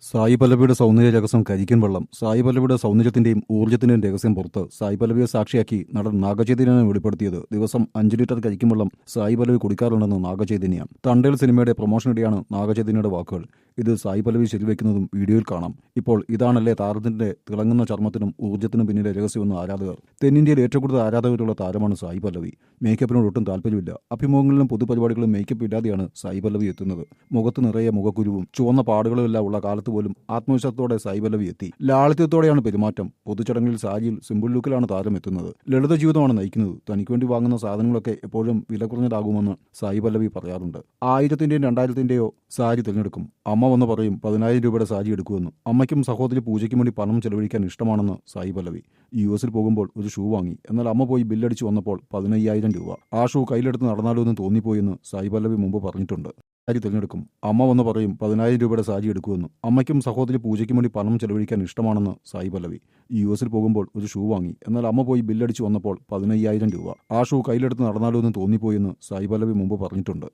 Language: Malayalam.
സായി പല്ലവിയുടെ സൗന്ദര്യ രഹസ്യം കരിക്കൻ വെള്ളം. സായി പല്ലവിയുടെ സൗന്ദര്യത്തിന്റെയും ഊർജ്ജത്തിന്റെയും രഹസ്യം പുറത്ത്. സായി പല്ലവിയെ സാക്ഷിയാക്കി നടൻ നാഗചൈതന്യനാണ് വെളിപ്പെടുത്തിയത്. ദിവസം 5 ലിറ്റർ കരിക്കൻ വെള്ളം സായി പല്ലവി കുടിക്കാറുണ്ടെന്ന് നാഗചൈതന്യ. തണ്ടേൽ സിനിമയുടെ പ്രൊമോഷനിടെയാണ് നാഗചൈതന്യയുടെ വാക്കുകൾ. ഇത് സായി പല്ലവി ശരിവെക്കുന്നതും വീഡിയോയിൽ കാണാം. ഇപ്പോൾ ഇതാണല്ലേ താരത്തിന്റെ തിളങ്ങുന്ന ചർമ്മത്തിനും ഊർജ്ജത്തിനും പിന്നിലെ രഹസ്യമെന്ന് ആരാധകർ. തെന്നിന്ത്യയിൽ ഏറ്റവും കൂടുതൽ ആരാധകരുള്ള താരമാണ് സായി പല്ലവി. മേക്കപ്പിനോട് ഒട്ടും താല്പര്യമില്ല. അഭിമുഖങ്ങളിലും പൊതുപരിപാടികളിലും മേക്കപ്പ് ഇല്ലാതെയാണ് സായി പല്ലവി എത്തുന്നത്. മുഖത്ത് നിറയെ മുഖക്കുരുവും ചുവന്ന പാടുകളുമെല്ലാം ഉള്ള കാലത്ത് പോലും ആത്മവിശ്വാസത്തോടെ സായി പല്ലവി എത്തി. ലാളിത്യത്തോടെയാണ് പെരുമാറ്റം. പൊതുചടങ്ങിൽ സാരിയിൽ സിമ്പിൾ ലുക്കിലാണ് താരം എത്തുന്നത്. ലളിത ജീവിതമാണ് നയിക്കുന്നത്. തനിക്ക് വേണ്ടി വാങ്ങുന്ന സാധനങ്ങളൊക്കെ എപ്പോഴും വില കുറഞ്ഞതാകുമെന്ന് സായി പല്ലവി പറയാറുണ്ട്. 1000ന്റെയോ 2000ന്റെയോ സാരി തിരഞ്ഞെടുക്കും. അമ്മ വന്ന് പറയും 10,000 രൂപയുടെ സാരി എടുക്കുമെന്ന്. അമ്മയ്ക്കും സഹോദരി പൂജയ്ക്കും വേണ്ടി പണം ചെലവഴിക്കാൻ ഇഷ്ടമാണെന്ന് സായി പല്ലവി. US പോകുമ്പോൾ ഒരു ഷൂ വാങ്ങി. എന്നാൽ അമ്മ പോയി ബില്ലടിച്ചു വന്നപ്പോൾ 15,000 രൂപ. ആ ഷൂ കയ്യിലെടുത്ത് നടന്നാലോ എന്ന് തോന്നിപ്പോയെന്ന് സായി പല്ലവി മുമ്പ് പറഞ്ഞിട്ടുണ്ട്. സാരി തിരഞ്ഞെടുക്കും. അമ്മ വന്ന് പറയും 10,000 രൂപയുടെ സാരി എടുക്കുമെന്ന്. അമ്മയ്ക്കും സഹോദരി പൂജയ്ക്കും വേണ്ടി പണം ചെലവഴിക്കാൻ ഇഷ്ടമാണെന്ന് സായി പല്ലവി. US പോകുമ്പോൾ ഒരു ഷൂ വാങ്ങി. എന്നാൽ അമ്മ പോയി ബില്ലടിച്ചു വന്നപ്പോൾ 15,000 രൂപ. ആ ഷൂ കയ്യിലെടുത്ത് നടന്നാലോ എന്ന് തോന്നിപ്പോയെന്ന് സായി പല്ലവി മുമ്പ് പറഞ്ഞിട്ടുണ്ട്.